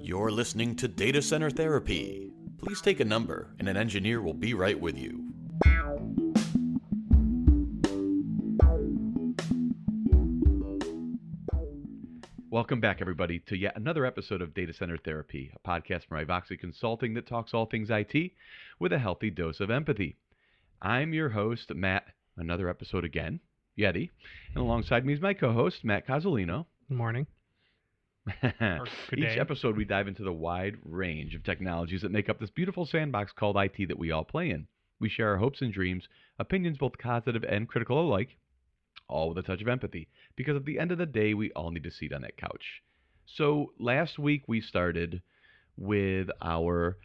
You're listening to Data Center Therapy. Please take a number, and an engineer will be right with you. Welcome back, everybody, to yet another episode of Data Center Therapy, a podcast from ESXi Consulting that talks all things IT with a healthy dose of empathy. I'm your host, Matt, another episode again, Yeti, and alongside me is my co-host, Matt Cozzolino. Good morning. Or good day. Each episode, we dive into the wide range of technologies that make up this beautiful sandbox called IT that we all play in. We share our hopes and dreams, opinions both positive and critical alike, all with a touch of empathy, because at the end of the day, we all need a seat on that couch. So last week, we started with our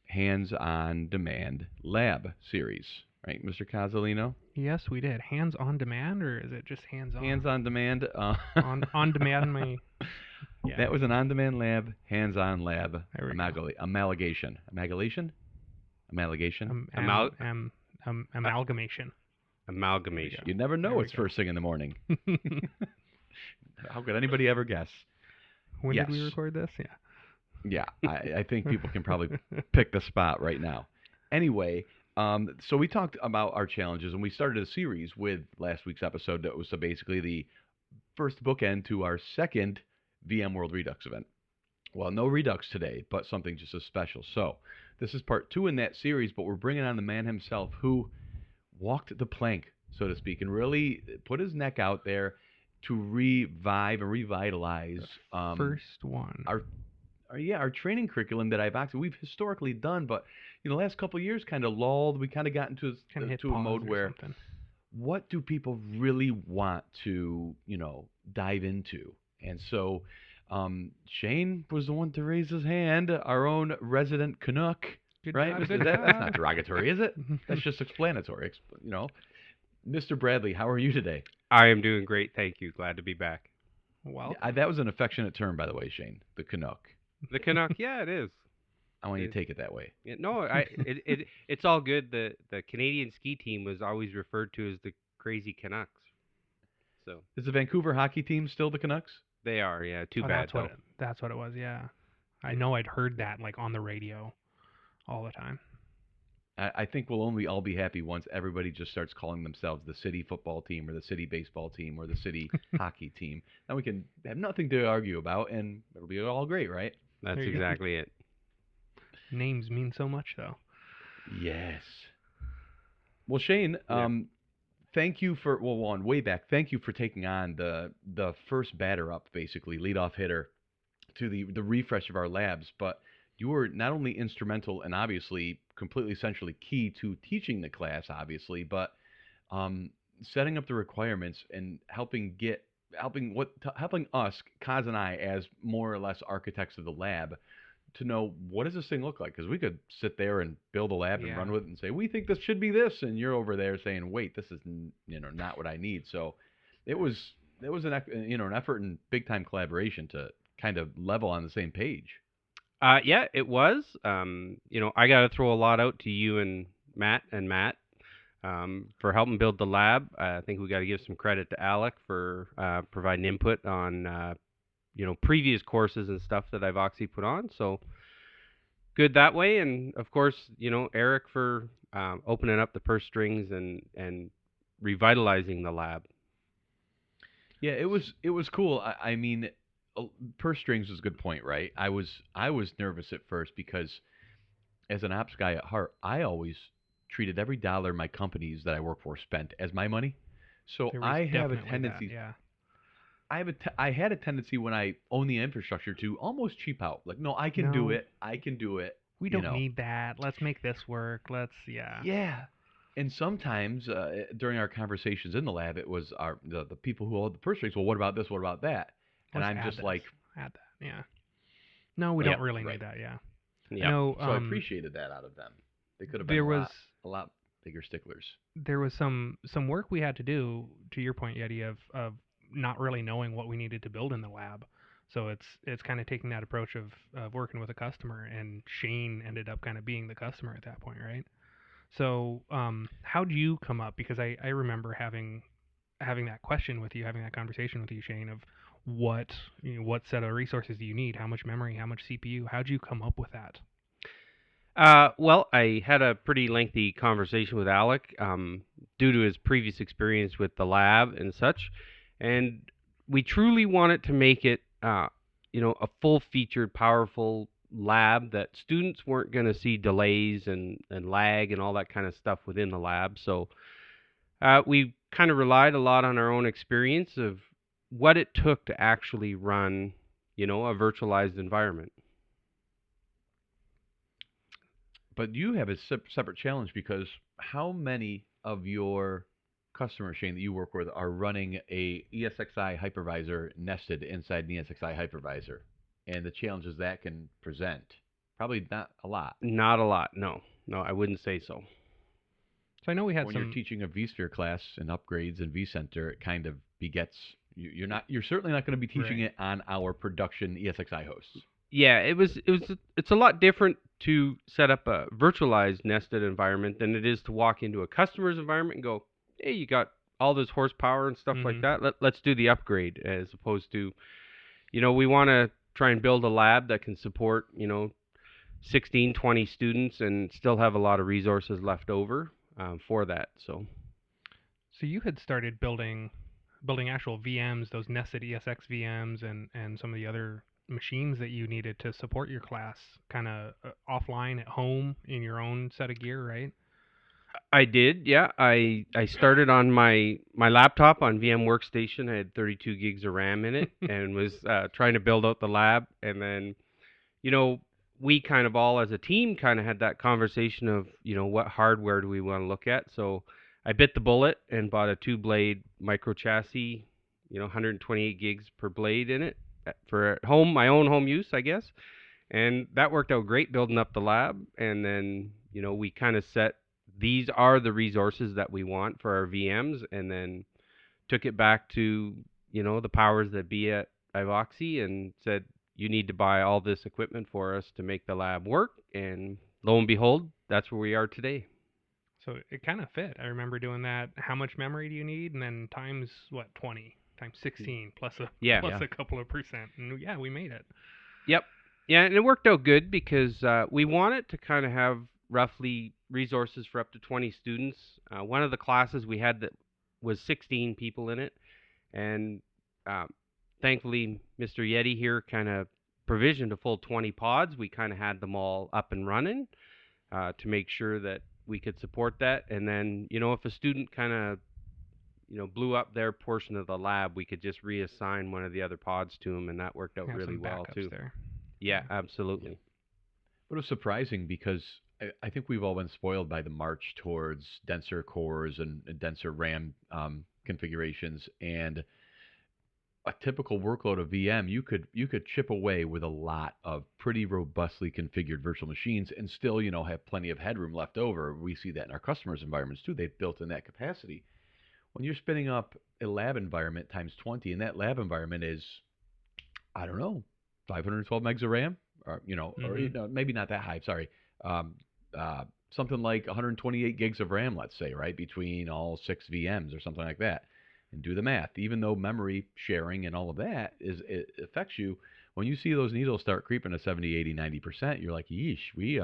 hands-on-demand lab series, right, Mr. Cozzolino? Yes, we did. Hands on demand, or is it just hands on? Hands on demand. On demand. Yeah. That was an on-demand lab, hands-on lab, amalgamation. Amalgamation? Amalgamation. Amalgamation. You never know it's first thing in the morning. How could anybody ever guess? When did we record this? Yeah, I think people can probably pick the spot right now. Anyway, so we talked about our challenges, and we started a series with last week's episode that was basically the first bookend to our second VMworld Redux event. Well, no Redux today, but something just as special. So this is part 2 in that series, but we're bringing on the man himself who walked the plank, so to speak, and really put his neck out there to revive and revitalize first one. Our training curriculum that we've historically done, but the last couple of years kind of lulled. We kind of got into a mode where what do people really want to dive into? And so Shane was the one to raise his hand, our own resident Canuck. Good right? job. That's not derogatory, is it? That's just explanatory. Mr. Bradley, how are you today? I am doing great, thank you. Glad to be back. Well, that was an affectionate term, by the way, Shane. The Canuck. The Canuck, yeah, it is. I want you to take it that way. Yeah, no, it's all good. The Canadian ski team was always referred to as the Crazy Canucks. So is the Vancouver hockey team still the Canucks? They are, yeah. Too bad. That's what it was, yeah. I know I'd heard that on the radio all the time. I think we'll only all be happy once everybody just starts calling themselves the city football team or the city baseball team or the city hockey team. Then we can have nothing to argue about, and it'll be all great, right? That's exactly it. Names mean so much, though. Yes. Well, Shane, thank you for, way back, thank you for taking on the first batter up, basically, leadoff hitter to the refresh of our labs, but you were not only instrumental and obviously completely centrally key to teaching the class, obviously, but setting up the requirements and helping us, Kaz and I, as more or less architects of the lab, to know what does this thing look like? Because we could sit there and build a lab and run with it and say, we think this should be this, and you're over there saying, wait, this is not what I need. So it was an effort and big time collaboration to kind of level on the same page. Yeah, it was. I got to throw a lot out to you and Matt for helping build the lab. I think we got to give some credit to Alec for providing input on previous courses and stuff that I've actually put on. So good that way. And of course, Eric for opening up the purse strings and revitalizing the lab. Yeah, it was cool. I mean, purse strings is a good point, right? I was nervous at first because as an ops guy at heart, I always treated every dollar my companies that I work for spent as my money. So I have a tendency. I had a tendency when I own the infrastructure to almost cheap out. Like, no, I can do it. We don't need that. Let's make this work. Yeah. And sometimes during our conversations in the lab, it was the people who hold the purse strings. Well, what about this? What about that? And I'm just like, add that. Yeah. No, we don't really need that. Yeah. Yeah. So I appreciated that out of them. They could have been a lot bigger sticklers. There was some work we had to do, to your point, Yeti, of not really knowing what we needed to build in the lab. So it's kind of taking that approach of working with a customer, and Shane ended up kind of being the customer at that point, right? So how'd you come up? Because I remember having having that question with you, having that conversation with you, Shane, of what set of resources do you need, how much memory, how much CPU, how'd you come up with that? Well, I had a pretty lengthy conversation with Alec due to his previous experience with the lab and such, and we truly wanted to make it, a full-featured, powerful lab that students weren't going to see delays and lag and all that kind of stuff within the lab. So we kind of relied a lot on our own experience of what it took to actually run, a virtualized environment. But you have a separate challenge because how many of your customers, Shane, that you work with are running a ESXi hypervisor nested inside an ESXi hypervisor, and the challenges that can present? Probably not a lot. Not a lot, no. No, I wouldn't say so. So I know we had When some. you're teaching a vSphere class and upgrades in vCenter, it kind of begets. You're certainly not going to be teaching Right. it on our production ESXi hosts. Yeah, it's a lot different to set up a virtualized nested environment than it is to walk into a customer's environment and go, hey, you got all this horsepower and stuff like that. Let's do the upgrade, as opposed to, we want to try and build a lab that can support, 16, 20 students and still have a lot of resources left over for that. So You had started building actual VMs, those nested ESX VMs, and some of the other machines that you needed to support your class, kind of offline at home in your own set of gear, right? I did, yeah. I started on my laptop on VMware Workstation. I had 32 gigs of RAM in it and was trying to build out the lab. And then, we kind of all as a team kind of had that conversation of, what hardware do we want to look at? So I bit the bullet and bought a 2-blade micro chassis, 128 gigs per blade in it for at home, my own home use, I guess. And that worked out great building up the lab. And then, we kind of set these are the resources that we want for our VMs, and then took it back to, the powers that be at Ivoxy and said, you need to buy all this equipment for us to make the lab work. And lo and behold, that's where we are today. So it kind of fit. I remember doing that. How much memory do you need? And then times what, 20 times 16 plus a Yeah. plus a couple of percent. And yeah, we made it. Yep. Yeah, and it worked out good because we wanted to kind of have roughly resources for up to 20 students. One of the classes we had that was 16 people in it, and thankfully Mr. Yeti here kind of provisioned a full 20 pods. We kind of had them all up and running to make sure that we could support that. And then, if a student kind of blew up their portion of the lab, we could just reassign one of the other pods to them, and that worked out Have really some well backups too. there. Yeah, absolutely. But it was surprising because I think we've all been spoiled by the march towards denser cores and denser RAM configurations. And a typical workload of VM, you could chip away with a lot of pretty robustly configured virtual machines and still, have plenty of headroom left over. We see that in our customers' environments too. They've built in that capacity. When you're spinning up a lab environment times 20, and that lab environment is, I don't know, 512 megs of RAM, or maybe not that high. Sorry, um, something like 128 gigs of RAM, let's say, right, between all 6 VMs or something like that. And do the math. Even though memory sharing and all of that it affects you, when you see those needles start creeping to 70, 80, 90%, you're like, yeesh, we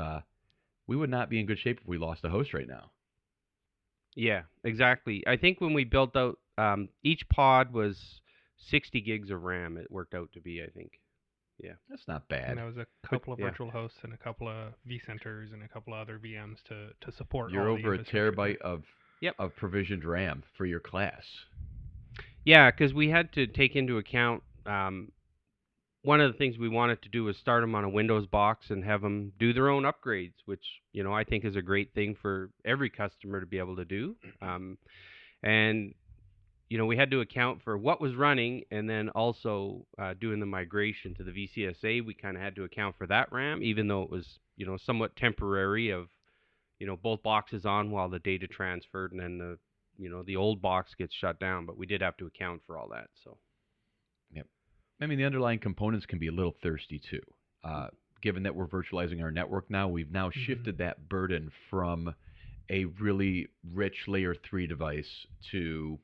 would not be in good shape if we lost a host right now. Yeah, exactly. I think when we built out, each pod was 60 gigs of RAM. It worked out to be, I think. Yeah. That's not bad. And that was a couple of yeah. virtual hosts and a couple of vCenters and a couple of other VMs to support. You're all the over a infrastructure terabyte there. of provisioned RAM for your class. Yeah, because we had to take into account one of the things we wanted to do was start them on a Windows box and have them do their own upgrades, which I think is a great thing for every customer to be able to do. And we had to account for what was running, and then also doing the migration to the VCSA. We kind of had to account for that RAM, even though it was somewhat temporary of both boxes on while the data transferred, and then the old box gets shut down. But we did have to account for all that. So. Yep. I mean, the underlying components can be a little thirsty too. Given that we're virtualizing our network now, we've now shifted that burden from a really rich layer 3 device to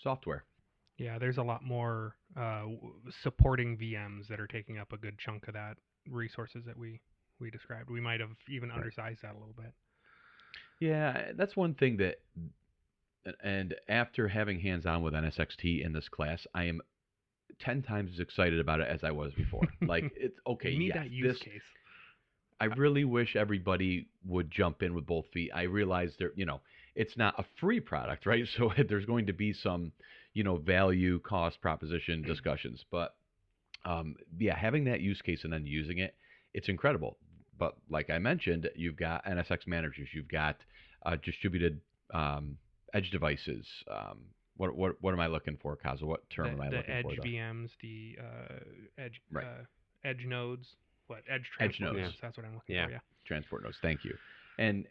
software. Yeah, there's a lot more supporting VMs that are taking up a good chunk of that resources that we described. We might have even Right. undersized that a little bit. Yeah, that's one thing that, and after having hands-on with NSX-T in this class, I am 10 times as excited about it as I was before. Like, it's okay, You need yes, that use this, case. I really wish everybody would jump in with both feet. I realize it's not a free product, right? So there's going to be some, value cost proposition discussions. But yeah, having that use case and then using it, it's incredible. But like I mentioned, you've got NSX managers, you've got distributed edge devices. What am I looking for, Kaza? What term am I The looking for edge there? VMs, the Right, edge nodes, edge edge transport nodes. Yeah. nodes. That's what I'm looking Yeah. for. Yeah. Transport nodes. Thank you. And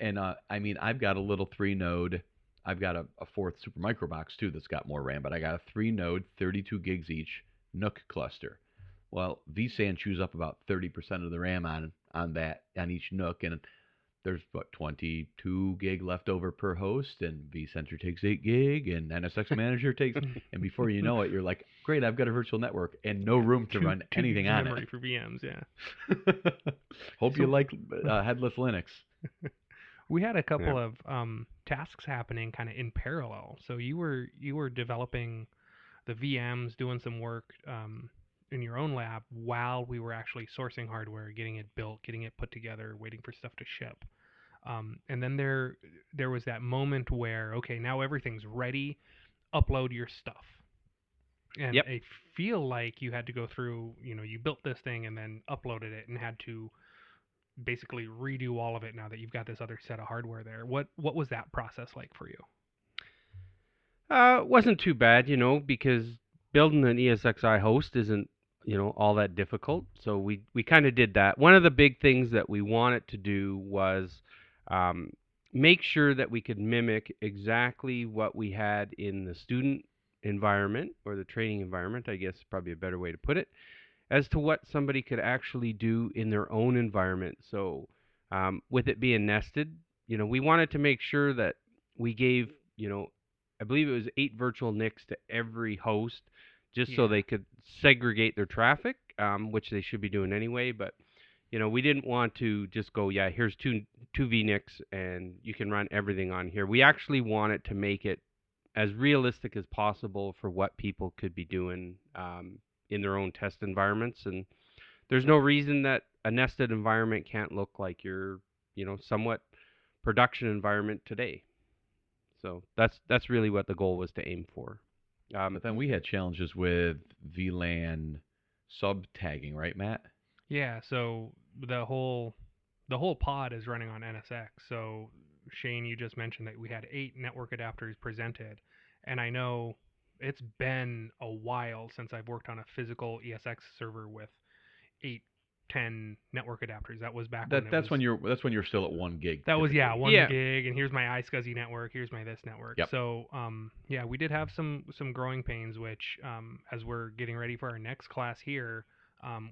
I mean, I've got a little 3 node. I've got a fourth super micro box too that's got more RAM, but I got a 3 node, 32 gigs each NUC cluster. Well, vSAN chews up about 30% of the RAM on that on each NUC, and there's what 22 gig left over per host, and vCenter takes 8 gig, and NSX Manager takes, and before you know it, you're like, great, I've got a virtual network and no room to run Two anything gigs of on memory it. for VMs. Yeah. Hope you So like headless Linux. we had a Yeah. couple of tasks happening kind of in parallel. So you were developing the VMs, doing some work in your own lab while we were actually sourcing hardware, getting it built, getting it put together, waiting for stuff to ship. And then there was that moment where, okay, now everything's ready, upload your stuff. And Yep. I feel like you had to go through, you built this thing and then uploaded it and had to basically redo all of it now that you've got this other set of hardware there. What was that process like for you? Wasn't too bad, because building an ESXi host isn't, all that difficult. So we kind of did that. One of the big things that we wanted to do was um, make sure that we could mimic exactly what we had in the student environment or the training environment, I guess is probably a better way to put it, as to what somebody could actually do in their own environment. So with it being nested, we wanted to make sure that we gave, I believe it was 8 virtual NICs to every host, just so Yeah. they could segregate their traffic, which they should be doing anyway. But we didn't want to just go, yeah, here's two VNICs and you can run everything on here. We actually wanted to make it as realistic as possible for what people could be doing in their own test environments. And there's no reason that a nested environment can't look like your, somewhat production environment today. So that's really what the goal was to aim for. But then we had challenges with VLAN sub tagging, right, Matt? Yeah, so the whole pod is running on NSX. So Shane, you just mentioned that we had 8 network adapters presented, and I know it's been a while since I've worked on a physical ESX server with 8, 10 network adapters. That was back when it That's was when you're still at 1 gig that was typically. 1 gig, and here's my iSCSI network, here's my this network. Yep. So yeah, we did have some growing pains, which as we're getting ready for our next class here,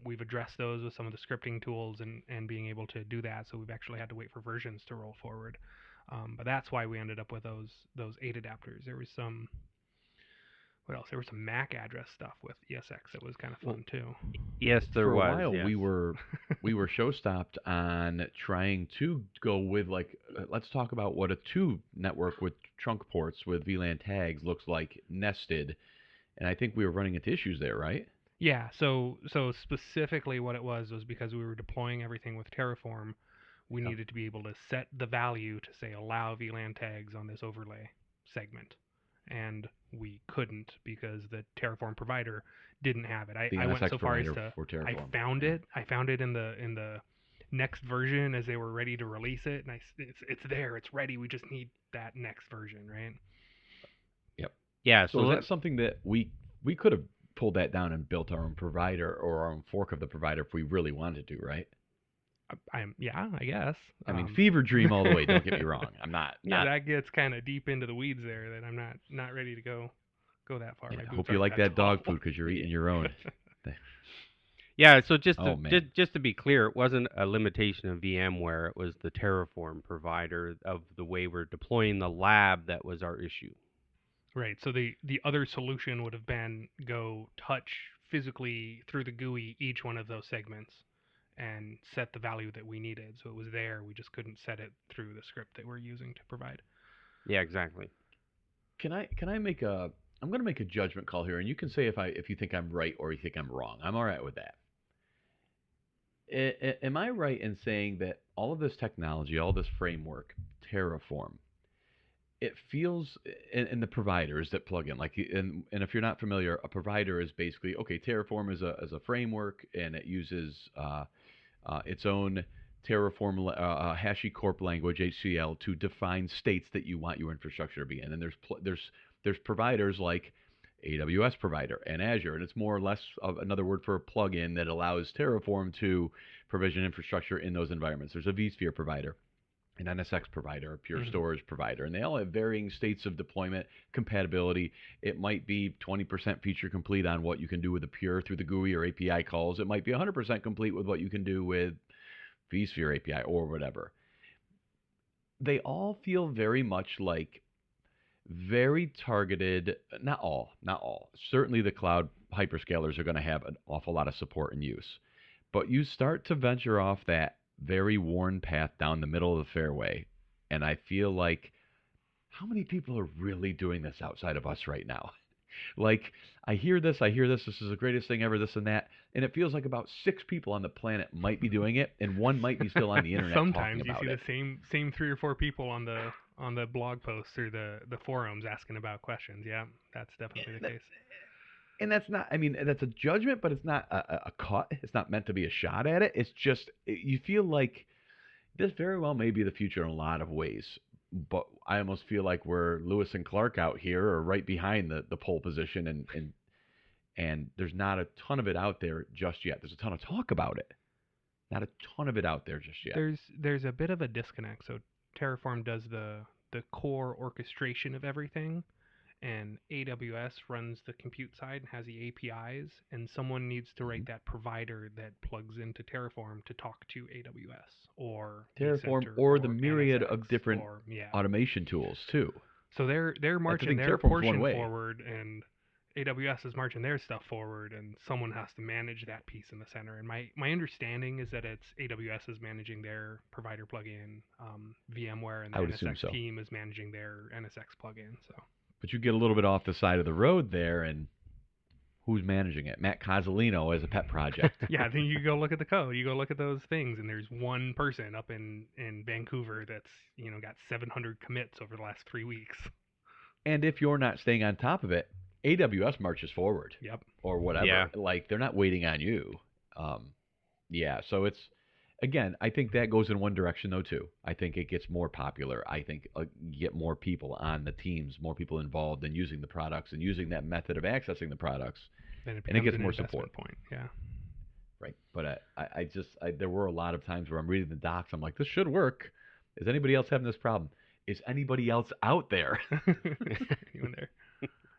we've addressed those with some of the scripting tools and being able to do that. So we've actually had to wait for versions to roll forward. But that's why we ended up with those 8 adapters. There was some what else? There was some MAC address stuff with ESX that was kind of fun too. Yes, there For a was. while, Yes. we were show stopped on trying to go with like let's talk about what a 2 network with trunk ports with VLAN tags looks like nested, and I think we were running into issues there, right? Yeah, so specifically what it was because we were deploying everything with Terraform, we Yep. needed to be able to set the value to say allow VLAN tags on this overlay segment. And we couldn't because the Terraform provider didn't have it. The I went NSX so far as provider to for Terraform. I found it in the next version as they were ready to release it, and it's there, it's ready. We just need that next version, right? Yep. Yeah. So So is that something that we could have pulled that down and built our own provider or our own fork of the provider if we really wanted to, right? Yeah, I guess. I mean, fever dream all the way. Don't get me wrong. I'm not. Yeah, that gets kind of deep into the weeds there. That I'm not ready to go that far. Yeah, My I boots hope you aren't like that tall. dog food because you're eating your own. yeah. So just Oh to man. just to be clear, it wasn't a limitation of VMware. It was the Terraform provider of the way we're deploying the lab that was our issue. Right. So the other solution would have been go touch physically through the GUI each one of those segments and set the value that we needed. So it was there. We just couldn't set it through the script that we're using to provide. Yeah, exactly. Can I make a I'm going to make a judgment call here, and you can say if you think I'm right or you think I'm wrong. I'm all right with that. Am I right in saying that all of this technology, all this framework, Terraform, it feels and the providers that plug in and if you're not familiar, a provider is basically okay. Terraform is a framework and it uses its own Terraform HashiCorp language HCL to define states that you want your infrastructure to be in. And there's providers like AWS provider and Azure, and it's more or less of another word for a plugin that allows Terraform to provision infrastructure in those environments. There's a vSphere provider, an NSX provider, a pure storage provider, and they all have varying states of deployment compatibility. It might be 20% feature complete on what you can do with the pure through the GUI or API calls. It might be 100% complete with what you can do with vSphere API or whatever. They all feel very much like very targeted, not all. Certainly the cloud hyperscalers are going to have an awful lot of support and use. But you start to venture off that very worn path down the middle of the fairway, and I feel like how many people are really doing this outside of us right now? Like, I hear this, this is the greatest thing ever, this and that, and it feels like about 6 people on the planet might be doing it, and one might be still on the internet talking Sometimes you about see it. the same 3 or 4 people on the blog posts or the forums asking about questions. Yeah, that's definitely the case. And that's not, I mean, that's a judgment, but it's not a cut. It's not meant to be a shot at it. It's just, you feel like this very well may be the future in a lot of ways. But I almost feel like we're Lewis and Clark out here or right behind the pole position. And there's not a ton of it out there just yet. There's a ton of talk about it. Not a ton of it out there just yet. There's a bit of a disconnect. So Terraform does the core orchestration of everything, and AWS runs the compute side and has the APIs, and someone needs to write that provider that plugs into Terraform to talk to AWS or Terraform vCenter or the myriad NSX of different automation tools too. So they're marching their Terraform's one portion way. forward, and AWS is marching their stuff forward, and someone has to manage that piece in the center. And my understanding is that it's AWS is managing their provider plugin, VMware and the NSX team is managing their NSX plugin. So, but you get a little bit off the side of the road there, and who's managing it? Matt Cozzolino as a pet project. Yeah, then you go look at the code. You go look at those things, and there's one person up in Vancouver that's got 700 commits over the last 3 weeks. And if you're not staying on top of it, AWS marches forward. Yep. Or whatever. Yeah. Like, they're not waiting on you. So it's, again, I think that goes in one direction, though, too. I think it gets more popular. I think you get more people on the teams, more people involved in using the products and using that method of accessing the products. And it gets more support. Point. Yeah. Right. But I there were a lot of times where I'm reading the docs. I'm like, this should work. Is anybody else having this problem? Is anybody else out there? Even there.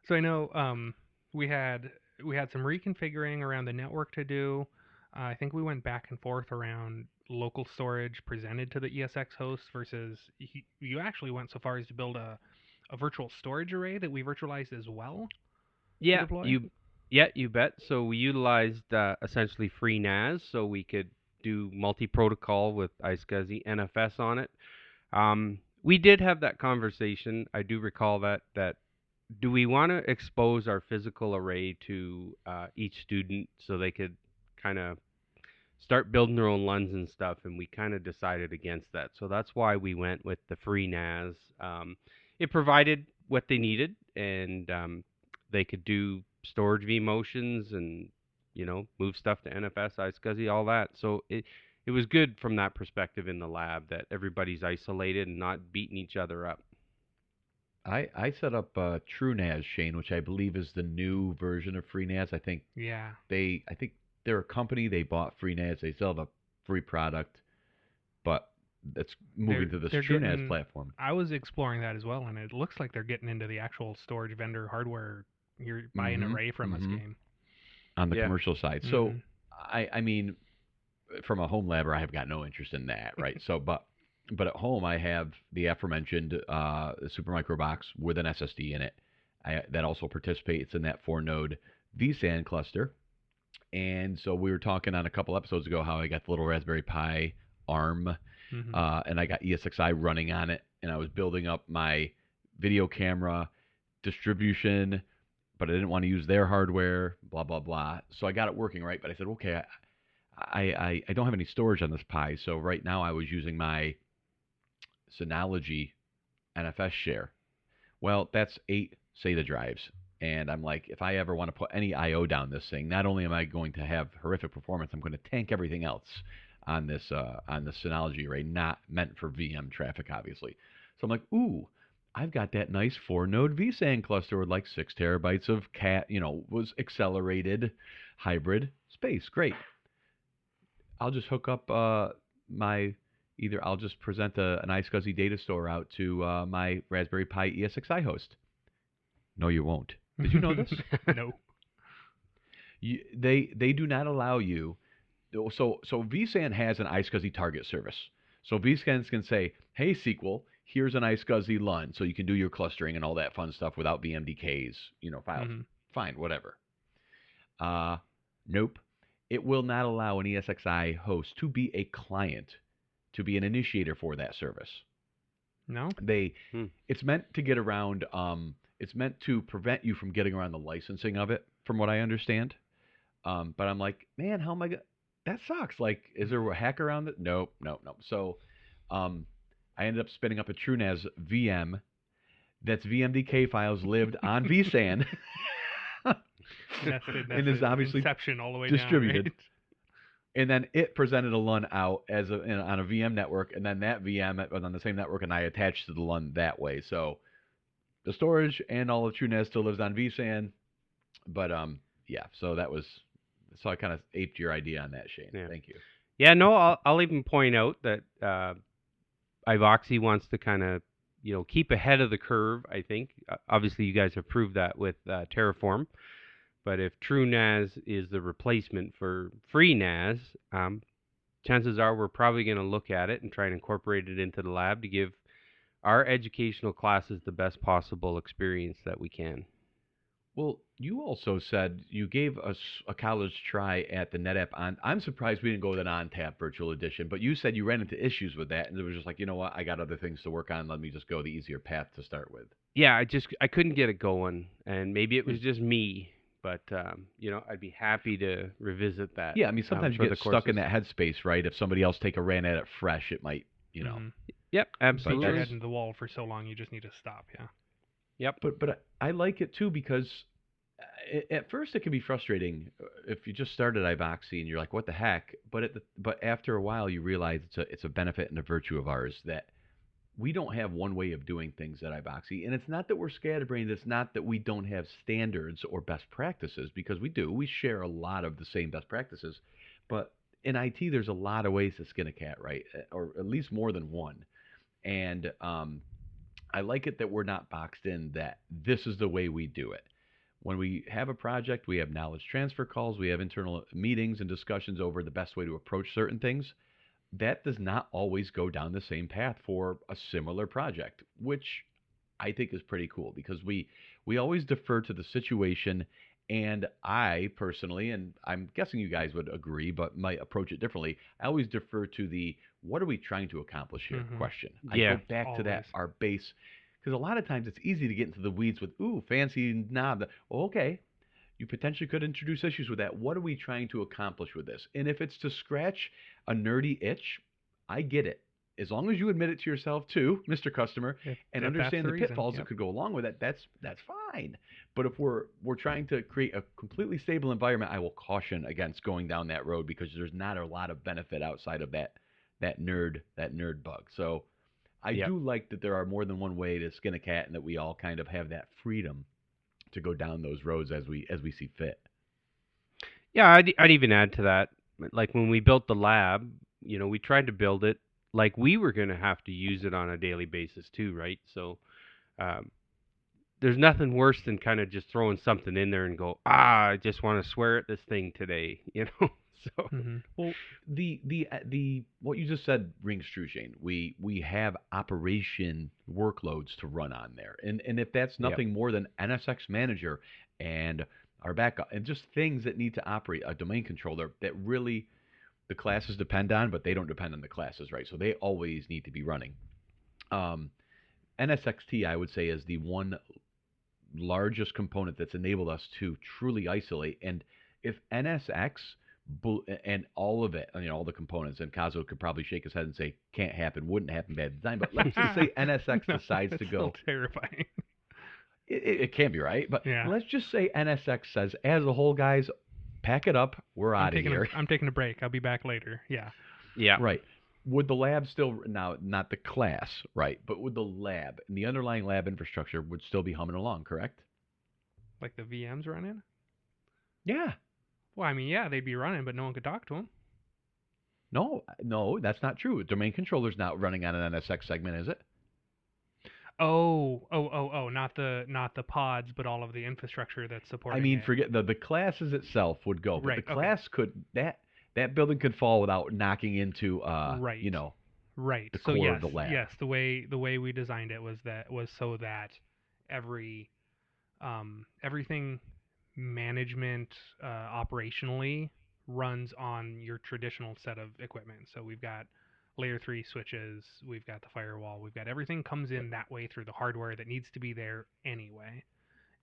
So I know we had some reconfiguring around the network to do. I think we went back and forth around local storage presented to the ESX host versus you actually went so far as to build a virtual storage array that we virtualized as well. Yeah, you bet. So we utilized essentially free NAS, so we could do multi-protocol with iSCSI NFS on it. We did have that conversation. I do recall that do we want to expose our physical array to each student so they could kind of start building their own LUNs and stuff, and we kind of decided against that. So that's why we went with the free NAS. It provided what they needed, and they could do storage vMotions and move stuff to NFS, iSCSI, all that. So it was good from that perspective in the lab that everybody's isolated and not beating each other up. I set up TrueNAS, Shane, which I believe is the new version of FreeNAS. I think they're a company. They bought FreeNAS. They still have a free product, but it's moving to this TrueNAS platform. I was exploring that as well, and it looks like they're getting into the actual storage vendor hardware. You're buying an array from us game on the commercial side. So I mean, from a home labber, I have got no interest in that, right? So, but at home, I have the aforementioned Supermicro box with an SSD in it. that also participates in that 4-node vSAN cluster. And so we were talking on a couple episodes ago how I got the little Raspberry Pi ARM, and I got ESXi running on it, and I was building up my video camera distribution, but I didn't want to use their hardware, blah blah blah. So I got it working right, but I said, okay, I don't have any storage on this Pi, so right now I was using my Synology NFS share. Well, that's 8 SATA drives. And I'm like, if I ever want to put any I/O down this thing, not only am I going to have horrific performance, I'm going to tank everything else on this Synology array, not meant for VM traffic, obviously. So I'm like, ooh, I've got that nice 4-node vSAN cluster with like 6 terabytes of was accelerated hybrid space. Great. I'll just hook up I'll just present an iSCSI data store out to my Raspberry Pi ESXi host. No, you won't. Did you know this? No. They do not allow you. So vSAN has an iSCSI target service. So vSAN can say, hey, SQL, here's an iSCSI LUN, so you can do your clustering and all that fun stuff without VMDKs, files. Fine, whatever. Nope. It will not allow an ESXi host to be a client, to be an initiator for that service. No? It's meant to get around. It's meant to prevent you from getting around the licensing of it, from what I understand. But I'm like, man, how am I going to... That sucks. Like, is there a hack around it? Nope. So I ended up spinning up a TrueNAS VM that's VMDK files lived on vSAN. And is obviously inception all the way distributed. Down, right? And then it presented a LUN out on a VM network, and then that VM was on the same network, and I attached to the LUN that way. So the storage and all of TrueNAS still lives on vSAN, but so I kind of aped your idea on that, Shane. Yeah. Thank you. Yeah, no, I'll even point out that iVoxy wants to kind of keep ahead of the curve. I think obviously you guys have proved that with Terraform, but if TrueNAS is the replacement for FreeNAS, chances are we're probably going to look at it and try and incorporate it into the lab to give our educational classes the best possible experience that we can. Well, you also said you gave us a college try at the NetApp on. I'm surprised we didn't go with an ONTAP virtual edition, but you said you ran into issues with that, and it was just like, you know what, I got other things to work on. Let me just go the easier path to start with. Yeah, I couldn't get it going, and maybe it was just me, but I'd be happy to revisit that. Yeah, I mean, sometimes you get stuck in that headspace, right? If somebody else take a ran at it fresh, it might, Yep, absolutely. Beat your head into the wall for so long, you just need to stop. Yeah. Yep. But I like it too because at first it can be frustrating if you just started iVoxy and you're like, what the heck? But after a while you realize it's a benefit and a virtue of ours that we don't have one way of doing things at iVoxy. And it's not that we're scatterbrained. It's not that we don't have standards or best practices, because we do. We share a lot of the same best practices. But in IT, there's a lot of ways to skin a cat, right? Or at least more than one. And I like it that we're not boxed in that this is the way we do it. When we have a project, we have knowledge transfer calls, we have internal meetings and discussions over the best way to approach certain things. That does not always go down the same path for a similar project, which I think is pretty cool because we always defer to the situation. And I personally, and I'm guessing you guys would agree, but might approach it differently, I always defer to the what are we trying to accomplish here question. I go back to that, our base, because a lot of times it's easy to get into the weeds with, ooh, fancy knob. Well, okay, you potentially could introduce issues with that. What are we trying to accomplish with this? And if it's to scratch a nerdy itch, I get it. As long as you admit it to yourself too, Mr. Customer, and understand the pitfalls that could go along with that, that's fine. But if we're trying to create a completely stable environment, I will caution against going down that road because there's not a lot of benefit outside of that nerd bug. So I do like that there are more than one way to skin a cat and that we all kind of have that freedom to go down those roads as we see fit. Yeah, I'd even add to that. Like when we built the lab, we tried to build it like we were going to have to use it on a daily basis too, right? So there's nothing worse than kind of just throwing something in there and go, I just want to swear at this thing today, So Well, the what you just said rings true, Shane. We have operation workloads to run on there, and if that's Yep. nothing more than NSX Manager and our backup and just things that need to operate a domain controller that really the classes depend on, but they don't depend on the classes, right? So they always need to be running. Um, NSX-T, I would say, is the one largest component that's enabled us to truly isolate. And if NSX and all of it, all the components, and Kazo could probably shake his head and say, can't happen, wouldn't happen, bad design. But let's just say NSX No, decides it's to still go. terrifying. It can be, right? But Yeah. let's just say NSX says, as a whole, guys, pack it up. We're out of here. I'm taking a break. I'll be back later. Yeah. yeah. Right. Would the lab still now not the class, right? But would the lab and the underlying lab infrastructure would still be humming along, correct? Like the VMs running? Yeah. Well, I mean, yeah, they'd be running, but no one could talk to them. No, that's not true. Domain controller's not running on an NSX segment, is it? Oh, not the pods, but all of the infrastructure that's supporting I mean, it. forget the classes itself would go, but Right, the okay. class could that building could fall without knocking into Right. Right. the So core yes, of the lab. yes, the way we designed it was so that every everything management operationally runs on your traditional set of equipment. So we've got layer 3 switches, we've got the firewall, we've got everything comes in that way through the hardware that needs to be there anyway.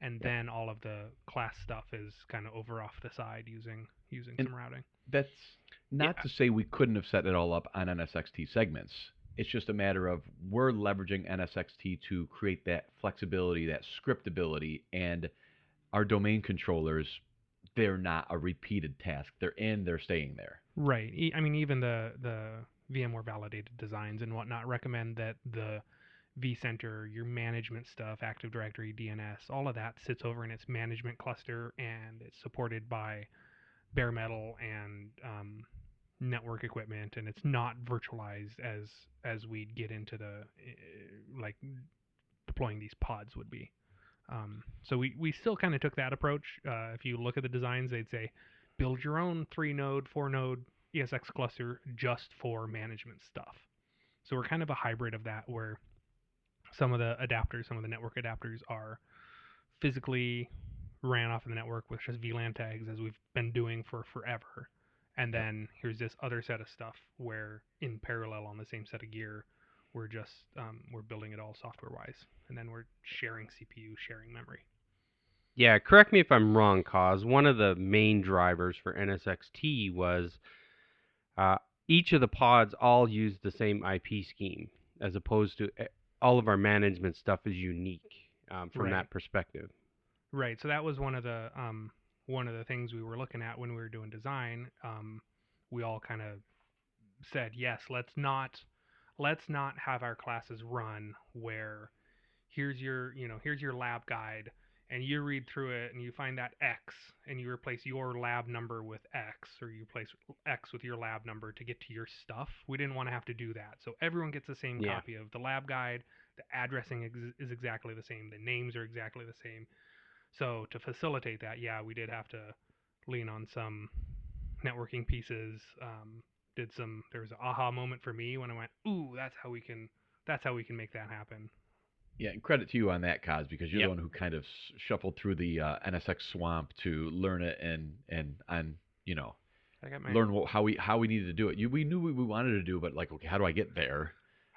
And Yep. then all of the class stuff is kind of over off the side using And some routing. that's not Yeah. to say we couldn't have set it all up on NSXT segments. It's just a matter of we're leveraging NSXT to create that flexibility, that scriptability, and our domain controllers, they're not a repeated task. They're staying there. Right. I mean, even the VMware validated designs and whatnot recommend that the vCenter, your management stuff, Active Directory, DNS, all of that sits over in its management cluster, and it's supported by bare metal and network equipment, and it's not virtualized as we'd get into the like deploying these pods would be. So we still kind of took that approach. If you look at the designs, they'd say build your own 3-node, 4-node ESX cluster just for management stuff. So we're kind of a hybrid of that, where some of the network adapters are physically ran off of the network with just VLAN tags, as we've been doing for forever. And then here's this other set of stuff where, in parallel on the same set of gear, we're just we're building it all software-wise, and then we're sharing CPU, sharing memory. Yeah, correct me if I'm wrong, Cause. One of the main drivers for NSX-T was each of the pods all use the same IP scheme, as opposed to all of our management stuff is unique from that perspective. Right. So that was one of the things we were looking at when we were doing design. We all kind of said, yes, let's not have our classes run where here's your lab guide, and you read through it and you find that X and you replace your lab number with X, or you replace X with your lab number to get to your stuff. We didn't want to have to do that. So everyone gets the same copy of the lab guide. The addressing is exactly the same. The names are exactly the same. So to facilitate that, yeah, we did have to lean on some networking pieces. There was an aha moment for me when I went, ooh, that's how we can make that happen. Yeah, and credit to you on that, Kaz, because you're the one who kind of shuffled through the NSX swamp to learn it and learn how we needed to do it. We knew what we wanted to do, but okay, how do I get there?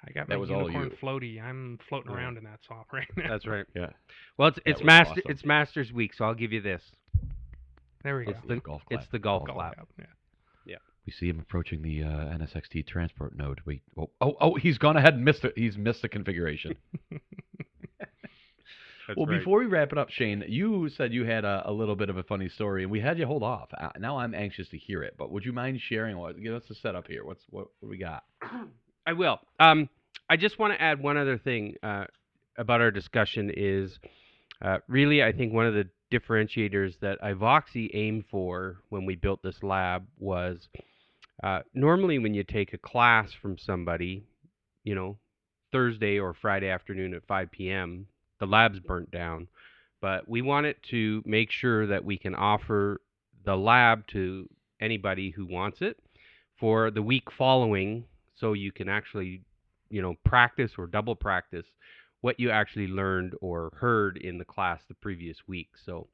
I got that my was unicorn all you. floaty. I'm floating around in that swamp right now. That's right. Yeah. Well, it's awesome. It's Masters Week, so I'll give you this. There we go. It's the golf clap. Yeah. We see him approaching the NSX-T transport node. Wait. He's gone ahead and missed it. He's missed the configuration. Before we wrap it up, Shane, you said you had a little bit of a funny story, and we had you hold off. Now I'm anxious to hear it, but would you mind sharing? Give us a setup here. What we got? I will. I just want to add one other thing about our discussion is really, I think one of the differentiators that Ivoxy aimed for when we built this lab was normally when you take a class from somebody, Thursday or Friday afternoon at 5 p.m., the lab's burnt down. But we wanted to make sure that we can offer the lab to anybody who wants it for the week following, so you can actually, practice or double practice what you actually learned or heard in the class the previous week. So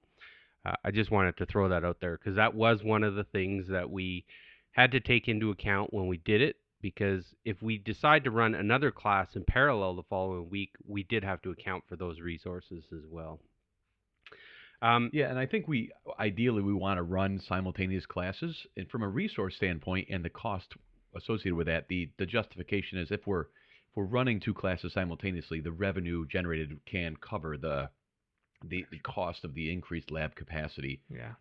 I just wanted to throw that out there because that was one of the things that we had to take into account when we did it. Because if we decide to run another class in parallel the following week, we did have to account for those resources as well. Yeah, and I think ideally we want to run simultaneous classes, and from a resource standpoint and the cost associated with that, the justification is if we're running two classes simultaneously, the revenue generated can cover the cost of the increased lab capacity. Yeah.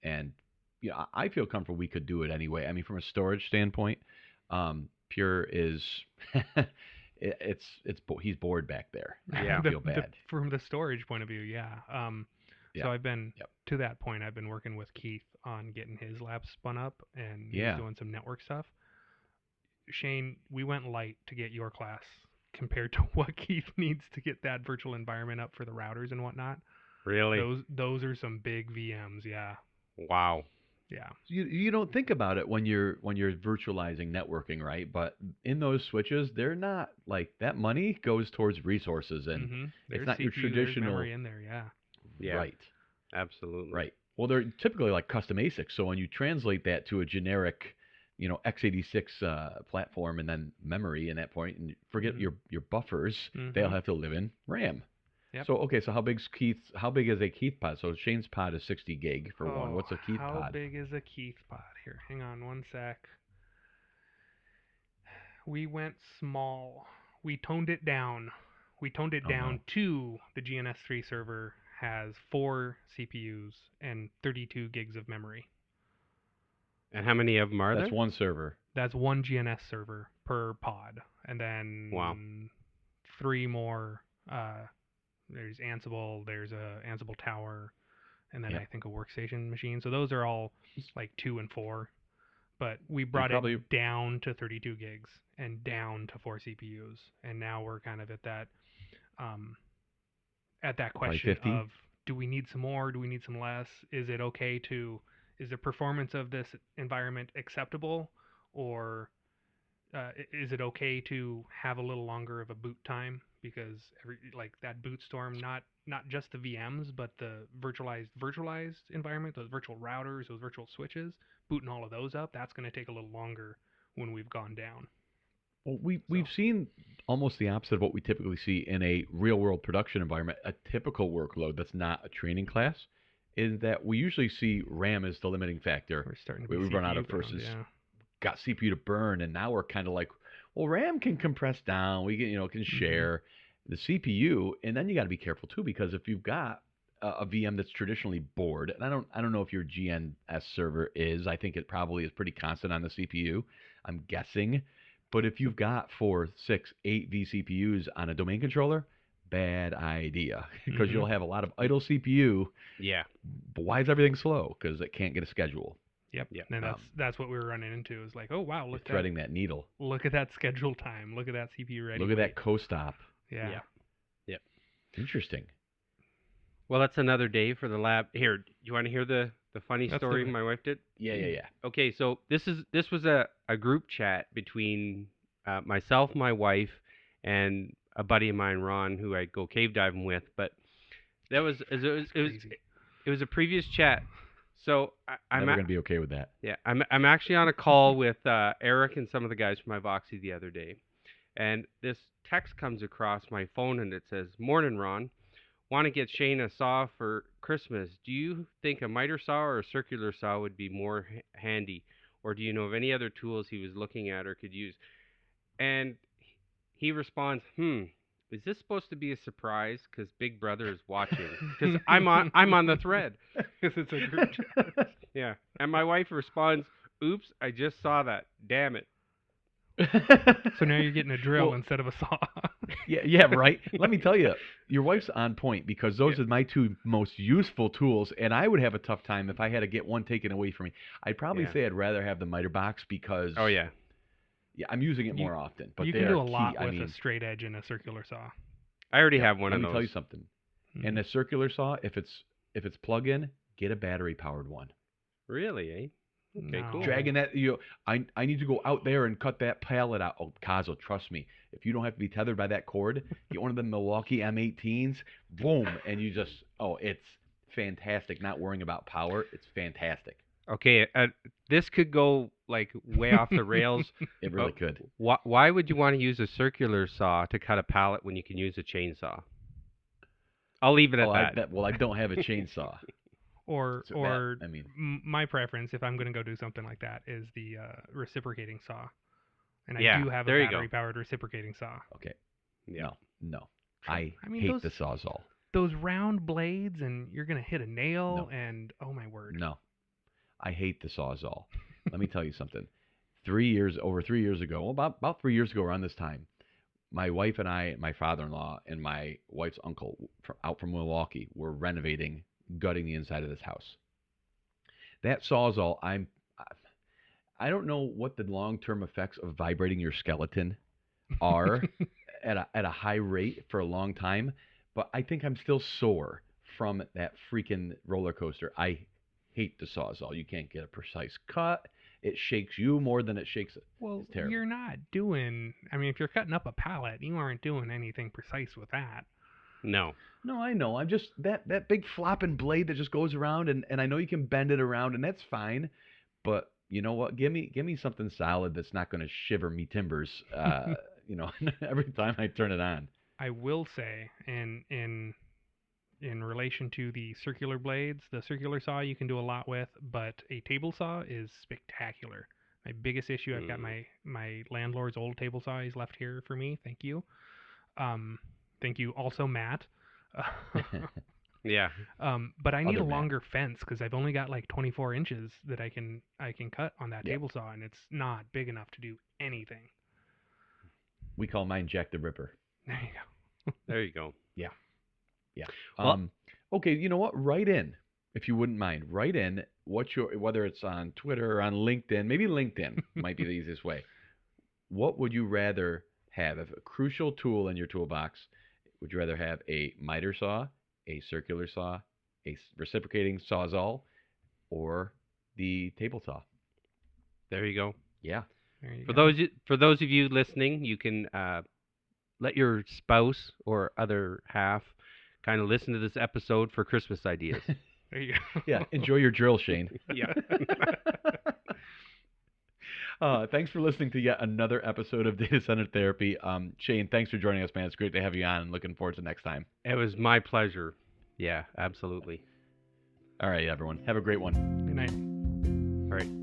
And I feel comfortable we could do it anyway. I mean, from a storage standpoint, Pure is he's bored back there. Yeah. I feel bad. From the storage point of view, yeah. Yeah. So I've been Yep. to that point. I've been working with Keith on getting his lab spun up, and he's Yeah. doing some network stuff. Shane, we went light to get your class compared to what Keith needs to get that virtual environment up for the routers and whatnot. Really? Those are some big VMs, yeah. Wow. Yeah. You don't think about it when you're virtualizing networking, right? But in those switches, they're not like that money goes towards resources, and it's not your CPU, there's traditional memory in there, yeah. Yeah. right. Absolutely. Right. Well, they're typically like custom ASICs. So when you translate that to a generic, x86 platform and then memory in that point, and forget your buffers, they'll have to live in RAM. Yep. So okay, so how big is a Keith pod? So Shane's pod is 60 gig for one. What's a Keith pod? How big is a Keith pod? Here, hang on one sec. We went small. We toned it down. To the GNS3 server has 4 CPUs and 32 gigs of memory. And how many of them are there? That's one server. That's one GNS server per pod. And then 3 more. There's Ansible, there's a Ansible tower, and then I think a workstation machine. So those are all like 2 and 4. But we brought it down to 32 gigs and down to 4 CPUs. And now we're kind of at that question of, do we need some more? Do we need some less? Is the performance of this environment acceptable? Or is it okay to have a little longer of a boot time? Because that boot storm, not just the VMs, but the virtualized environment, those virtual routers, those virtual switches, booting all of those up, that's going to take a little longer when we've gone down. Well, we've seen almost the opposite of what we typically see in a real world production environment. A typical workload that's not a training class is that we usually see RAM as the limiting factor. We're starting to be we run out of bound, versus yeah. got CPU to burn, and now we're kind of like, well, RAM can compress down. We can share the CPU, and then you got to be careful too, because if you've got a VM that's traditionally bored, and I don't know if your GNS server is. I think it probably is pretty constant on the CPU. I'm guessing, but if you've got 4, 6, 8 vCPUs on a domain controller, bad idea, because you'll have a lot of idle CPU. Yeah. But why is everything slow? Because it can't get a schedule. Yep. And that's what we were running into. Is like, oh wow, look threading that needle. Look at that schedule time. Look at that CPU ready. Look at that co-stop. Yeah. Yep. Interesting. Well, that's another day for the lab. Here, you want to hear the funny story my wife did? Yeah. Okay, so this was a group chat between myself, my wife, and a buddy of mine, Ron, who I go cave diving with. But that was it was a previous chat. So I'm never gonna be okay with that. Yeah, I'm actually on a call with Eric and some of the guys from Ivoxy the other day, and this text comes across my phone and it says, "Morning, Ron. Want to get Shane a saw for Christmas. Do you think a miter saw or a circular saw would be more handy, or do you know of any other tools he was looking at or could use?" And he responds, is this supposed to be a surprise because Big Brother is watching? Because I'm on the thread. Because it's a group chat. Yeah. And my wife responds, "Oops, I just saw that. Damn it." So now you're getting a drill instead of a saw. Yeah, right. Let me tell you, your wife's on point, because those are my 2 most useful tools, and I would have a tough time if I had to get one taken away from me. I'd probably say I'd rather have the miter box because I'm using it more often. But you can do a lot with a straight edge and a circular saw. I already Yep. have one Let of me those. tell you something. Mhm. And a circular saw, if it's plug-in, get a battery-powered one. Really, eh? Okay, cool. No. Dragging that, I need to go out there and cut that pallet out. Oh, Kazo, trust me. If you don't have to be tethered by that cord, get one of the Milwaukee M18s, boom, and you just, it's fantastic. Not worrying about power, it's fantastic. Okay, this could go like way off the rails. It really but could. Why would you want to use a circular saw to cut a pallet when you can use a chainsaw? I'll leave it at that. Well, I don't have a chainsaw. Or So that- I mean, my preference, if I'm going to go do something like that, is the reciprocating saw. And I Yeah, do have a there you go. battery-powered reciprocating saw. okay. Yeah. No. I mean, hate the Sawzall. Those round blades, and you're going to hit a nail, No. and oh my word. No. I hate the Sawzall. Let me tell you something. Over 3 years ago, about 3 years ago around this time, my wife and I, my father-in-law, and my wife's uncle out from Milwaukee were renovating, gutting the inside of this house. That Sawzall, I don't know what the long-term effects of vibrating your skeleton are at a high rate for a long time, but I think I'm still sore from that freaking roller coaster. I hate the Sawzall. You can't get a precise cut. It shakes you more than it shakes it. Well, It's terrible. you're not doing. I mean, if you're cutting up a pallet, you aren't doing anything precise with that. No. No, I know. I'm just that big flopping blade that just goes around, and I know you can bend it around, and that's fine. But you know what? Give me something solid that's not going to shiver me timbers. Every time I turn it on. I will say, in relation to the circular blades, the circular saw you can do a lot with, but a table saw is spectacular. My biggest issue, I've got my landlord's old table saw. He's left here for me. Thank you. Thank you also, Matt. Yeah. But I need Other a Matt. longer fence because I've only got like 24 inches that I can cut on that Yep. table saw, and it's not big enough to do anything. We call mine Jack the Ripper. There you go. There you go. Yeah. Well- Okay, you know what? Write in, if you wouldn't mind. Write in whether it's on Twitter or on LinkedIn. Maybe LinkedIn might be the easiest way. What would you rather have? If a crucial tool in your toolbox, would you rather have a miter saw, a circular saw, a reciprocating sawzall, or the table saw? There you go. Yeah. There you For go. those of you listening, you can let your spouse or other half kind of listen to this episode for Christmas ideas. There you go. Yeah. Enjoy your drill, Shane. Yeah. Thanks for listening to yet another episode of Data Center Therapy. Shane, thanks for joining us, man. It's great to have you on, and looking forward to next time. It was my pleasure. Yeah, absolutely. All right, everyone. Have a great one. Good night. All right.